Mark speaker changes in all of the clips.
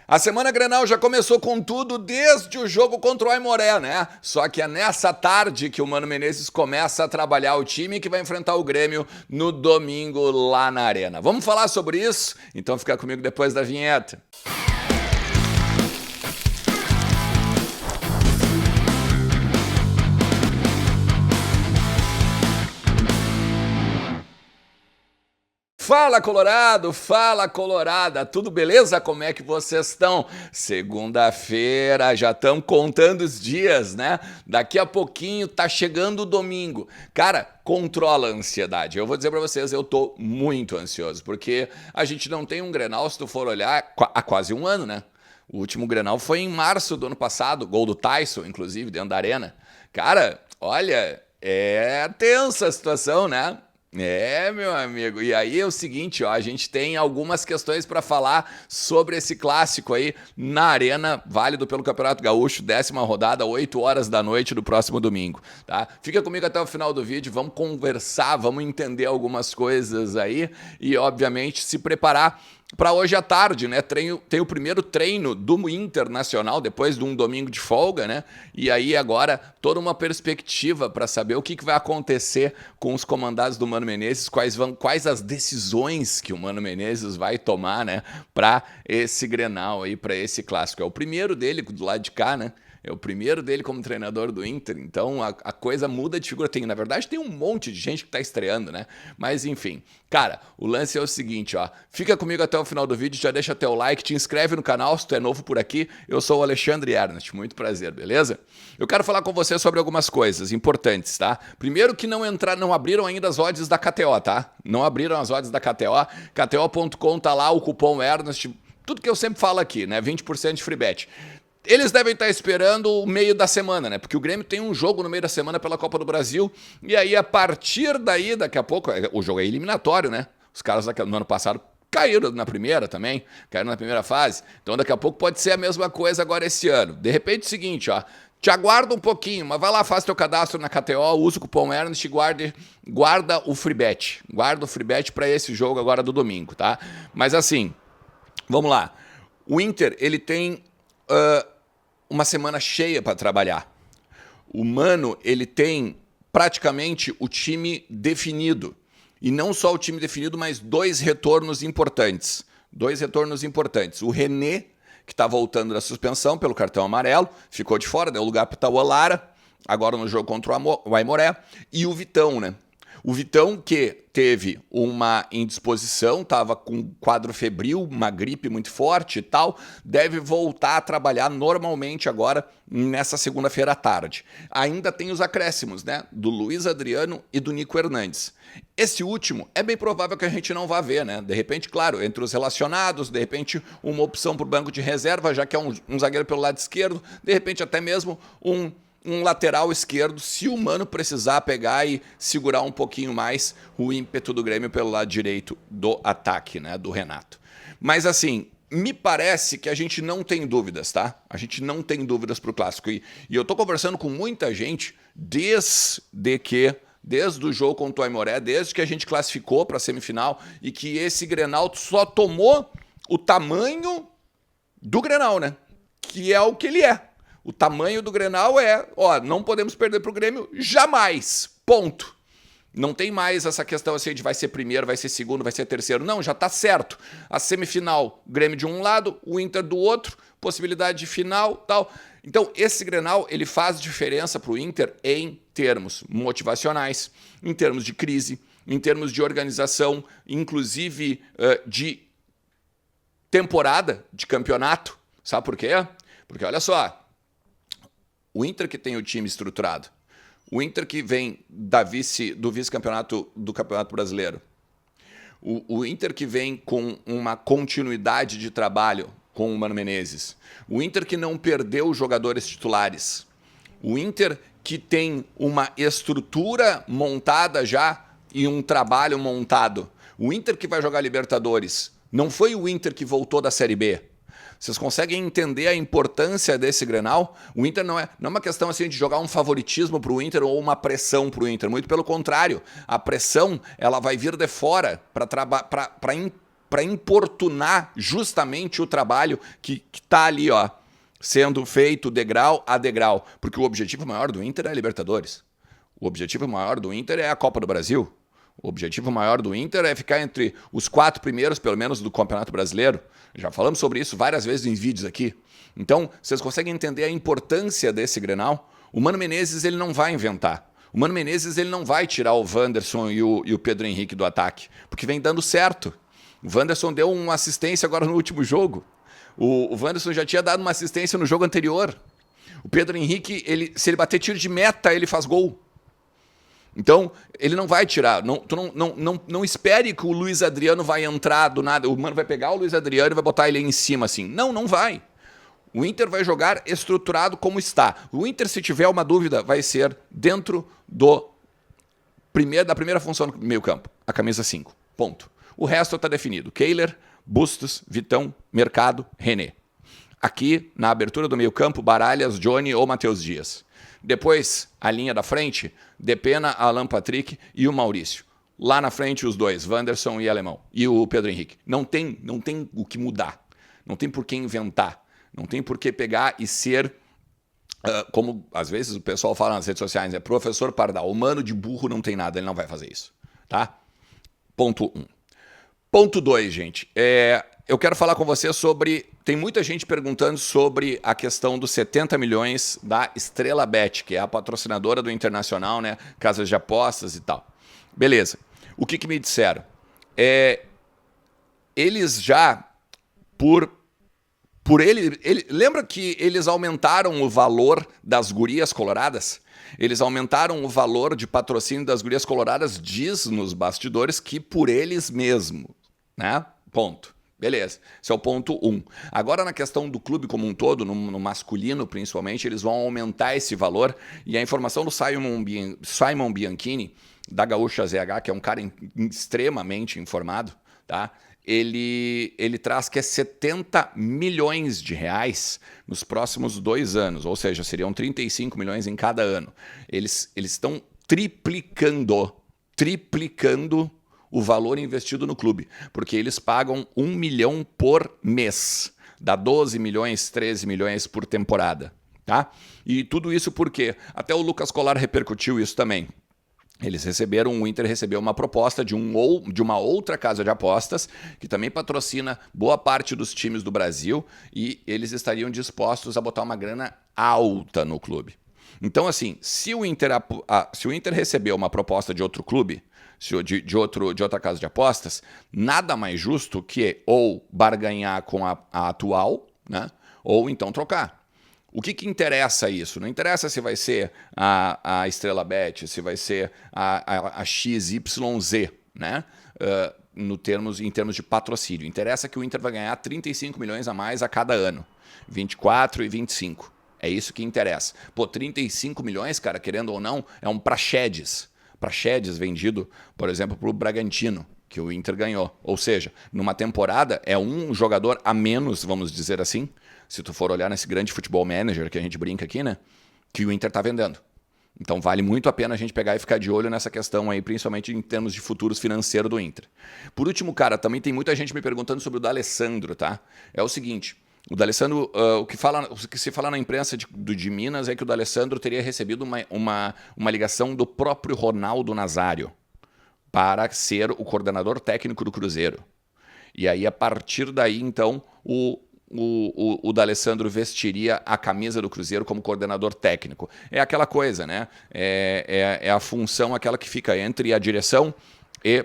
Speaker 1: A semana Grenal já começou com tudo desde o jogo contra o Aimoré, né? Só que é nessa tarde que o Mano Menezes começa a trabalhar o time que vai enfrentar o Grêmio no domingo lá na Arena. Vamos falar sobre isso? Então fica comigo depois da vinheta. Fala Colorado, fala Colorada, tudo beleza? Como é que vocês estão? Segunda-feira, já estamos contando os dias, né? Daqui a pouquinho tá chegando o domingo. Cara, controla a ansiedade. Eu vou dizer pra vocês, eu tô muito ansioso, porque a gente não tem um Grenal, se tu for olhar, há quase um ano, né? O último Grenal foi em março do ano passado, gol do Tyson, inclusive, dentro da Arena. Cara, olha, é tensa a situação, né? É, meu amigo. E aí é o seguinte, ó, a gente tem algumas questões para falar sobre esse clássico aí na Arena, válido pelo Campeonato Gaúcho, 10ª rodada, 8 horas da noite do próximo domingo, tá? Fica comigo até o final do vídeo, vamos conversar, vamos entender algumas coisas aí e, obviamente, se preparar para hoje à tarde, né? Tem o primeiro treino do Internacional, depois de um domingo de folga, né? E aí agora toda uma perspectiva para saber o que vai acontecer com os comandados do Mano Menezes, quais as decisões que o Mano Menezes vai tomar, né? Para esse Grenal aí, para esse clássico. É o primeiro dele do lado de cá, né? É o primeiro dele como treinador do Inter, então a coisa muda de figura. Na verdade, tem um monte de gente que tá estreando, né? Mas enfim, cara, o lance é o seguinte, ó. Fica comigo até o final do vídeo, já deixa teu like, te inscreve no canal se tu é novo por aqui. Eu sou o Alexandre Ernest, muito prazer, beleza? Eu quero falar com você sobre algumas coisas importantes, tá? Primeiro que não abriram ainda as odds da KTO, tá? Não abriram as odds da KTO. KTO.com tá lá, o cupom Ernest, tudo que eu sempre falo aqui, né? 20% de free bet. Eles devem estar esperando o meio da semana, né? Porque o Grêmio tem um jogo no meio da semana pela Copa do Brasil. E aí, a partir daí, daqui a pouco, o jogo é eliminatório, né? Os caras no ano passado caíram na primeira também, caíram na primeira fase. Então, daqui a pouco pode ser a mesma coisa agora esse ano. De repente, é o seguinte, ó. Te aguarda um pouquinho, mas vai lá, faz teu cadastro na KTO, usa o cupom Ernest e guarda o free bet. Guarda o free bet para esse jogo agora do domingo, tá? Mas assim, vamos lá. O Inter, ele tem uma semana cheia para trabalhar. O Mano, ele tem praticamente o time definido. E não só o time definido, mas dois retornos importantes. O René, que está voltando da suspensão pelo cartão amarelo, ficou de fora, deu lugar para o Tauan Lara, agora no jogo contra o Aimoré. E o Vitão, né? O Vitão, que teve uma indisposição, estava com um quadro febril, uma gripe muito forte e tal, deve voltar a trabalhar normalmente agora nessa segunda-feira à tarde. Ainda tem os acréscimos, né? Do Luiz Adriano e do Nico Hernandes. Esse último é bem provável que a gente não vá ver, né? De repente, claro, entre os relacionados, de repente uma opção para o banco de reserva, já que é um zagueiro pelo lado esquerdo, de repente até mesmo um lateral esquerdo, se o Mano precisar pegar e segurar um pouquinho mais o ímpeto do Grêmio pelo lado direito do ataque, né, do Renato. Mas assim, me parece que a gente não tem dúvidas, tá? A gente não tem dúvidas pro Clássico. E eu tô conversando com muita gente desde o jogo contra o Aimoré, desde que a gente classificou para a semifinal e que esse Grenal só tomou o tamanho do Grenal, né? Que é o que ele é. O tamanho do Grenal é, ó, não podemos perder pro Grêmio jamais, ponto. Não tem mais essa questão assim de vai ser primeiro, vai ser segundo, vai ser terceiro. Não, já tá certo. A semifinal, Grêmio de um lado, o Inter do outro, possibilidade de final, tal. Então, esse Grenal, ele faz diferença pro Inter em termos motivacionais, em termos de crise, em termos de organização, inclusive de temporada, de campeonato. Sabe por quê? Porque olha só, o Inter que tem o time estruturado, o Inter que vem do vice-campeonato do Campeonato Brasileiro, o Inter que vem com uma continuidade de trabalho com o Mano Menezes, o Inter que não perdeu os jogadores titulares, o Inter que tem uma estrutura montada já e um trabalho montado, o Inter que vai jogar Libertadores, não foi o Inter que voltou da Série B. Vocês conseguem entender a importância desse Grenal? O Inter não é uma questão assim de jogar um favoritismo para o Inter ou uma pressão para o Inter. Muito pelo contrário, a pressão ela vai vir de fora para para importunar justamente o trabalho que está ali, ó, sendo feito degrau a degrau. Porque o objetivo maior do Inter é a Libertadores. O objetivo maior do Inter é a Copa do Brasil. O objetivo maior do Inter é ficar entre os 4 primeiros, pelo menos, do Campeonato Brasileiro. Já falamos sobre isso várias vezes em vídeos aqui. Então, vocês conseguem entender a importância desse Grenal? O Mano Menezes ele não vai inventar. O Mano Menezes ele não vai tirar o Wanderson e o Pedro Henrique do ataque, porque vem dando certo. O Wanderson deu uma assistência agora no último jogo. O Wanderson já tinha dado uma assistência no jogo anterior. O Pedro Henrique, se ele bater tiro de meta, ele faz gol. Então, ele não vai tirar. Não espere que o Luiz Adriano vai entrar do nada. O Mano vai pegar o Luiz Adriano e vai botar ele em cima assim. Não vai. O Inter vai jogar estruturado como está. O Inter, se tiver uma dúvida, vai ser dentro da primeira função do meio campo. A camisa 5. Ponto. O resto está definido. Kehler, Bustos, Vitão, Mercado, René. Aqui, na abertura do meio campo, Baralhas, Johnny ou Matheus Dias. Depois, a linha da frente, Depena, Alan Patrick e o Maurício. Lá na frente, os dois, Wanderson e Alemão. E o Pedro Henrique. Não tem o que mudar. Não tem por que inventar. Não tem por que pegar e ser, como às vezes o pessoal fala nas redes sociais, é professor Pardal. O Mano de burro não tem nada, ele não vai fazer isso. Tá? Ponto 1. Ponto 2, gente. Eu quero falar com você sobre... Tem muita gente perguntando sobre a questão dos 70 milhões da Estrela Bet, que é a patrocinadora do Internacional, né? Casas de apostas e tal. Beleza. O que me disseram? Eles já, lembra que eles aumentaram o valor das gurias coloradas? Eles aumentaram o valor de patrocínio das gurias coloradas, diz nos bastidores que por eles mesmos, né? Ponto. Beleza, esse é o ponto 1. Agora, na questão do clube como um todo, no masculino principalmente, eles vão aumentar esse valor. E a informação do Simon Bianchini, da Gaúcha ZH, que é um cara extremamente informado, tá? Ele traz que é 70 milhões de reais nos próximos 2 anos, ou seja, seriam 35 milhões em cada ano. Eles estão triplicando o valor investido no clube, porque eles pagam 1 milhão por mês, dá 12 milhões, 13 milhões por temporada, tá? E tudo isso porque até o Lucas Colar repercutiu isso também. O Inter recebeu uma proposta de uma outra casa de apostas que também patrocina boa parte dos times do Brasil e eles estariam dispostos a botar uma grana alta no clube. Então, assim, se o Inter recebeu uma proposta de outro clube, de outra casa de apostas, nada mais justo que ou barganhar com a atual, né? Ou então trocar. O que interessa isso? Não interessa se vai ser a Estrela Bet, se vai ser a XYZ, né? Em termos de patrocínio. Interessa que o Inter vai ganhar 35 milhões a mais a cada ano, 24 e 25. É isso que interessa. Pô, 35 milhões, cara, querendo ou não, é um Praxedes. Praxedes vendido, por exemplo, para o Bragantino, que o Inter ganhou. Ou seja, numa temporada é um jogador a menos, vamos dizer assim, se tu for olhar nesse grande futebol manager que a gente brinca aqui, né, que o Inter está vendendo. Então vale muito a pena a gente pegar e ficar de olho nessa questão aí, principalmente em termos de futuros financeiros do Inter. Por último, cara, também tem muita gente me perguntando sobre o D'Alessandro, tá? É o seguinte... O D'Alessandro, o que se fala na imprensa de Minas é que o D'Alessandro teria recebido uma ligação do próprio Ronaldo Nazário para ser o coordenador técnico do Cruzeiro. E aí, a partir daí, então, o D'Alessandro vestiria a camisa do Cruzeiro como coordenador técnico. É aquela coisa, né? É a função aquela que fica entre a direção e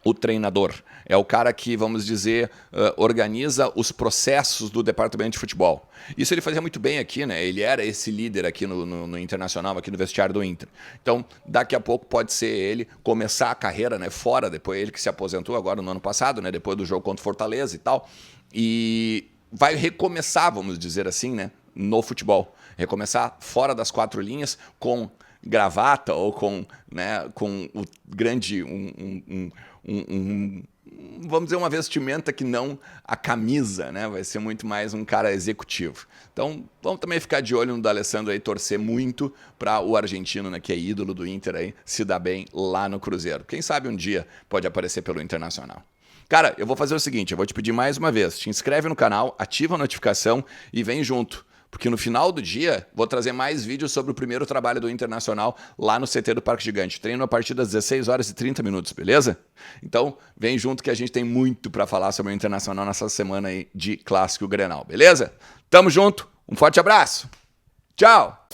Speaker 1: o treinador. É o cara que, vamos dizer, organiza os processos do departamento de futebol. Isso ele fazia muito bem aqui, né? Ele era esse líder aqui no Internacional, aqui no vestiário do Inter. Então, daqui a pouco pode ser ele começar a carreira, né, fora, depois ele que se aposentou agora no ano passado, né, depois do jogo contra o Fortaleza e tal, e vai recomeçar, vamos dizer assim, né, no futebol. Recomeçar fora das 4 linhas com gravata ou com o grande... vamos dizer, uma vestimenta que não a camisa, né? Vai ser muito mais um cara executivo. Então, vamos também ficar de olho no D'Alessandro aí, torcer muito para o argentino, né, que é ídolo do Inter aí, se dar bem lá no Cruzeiro. Quem sabe um dia pode aparecer pelo Internacional. Cara, eu vou fazer o seguinte, eu vou te pedir mais uma vez, te inscreve no canal, ativa a notificação e vem junto. Porque no final do dia, vou trazer mais vídeos sobre o primeiro trabalho do Internacional lá no CT do Parque Gigante. Treino a partir das 16 horas e 30 minutos, beleza? Então, vem junto que a gente tem muito para falar sobre o Internacional nessa semana aí de Clássico Grenal, beleza? Tamo junto, um forte abraço. Tchau!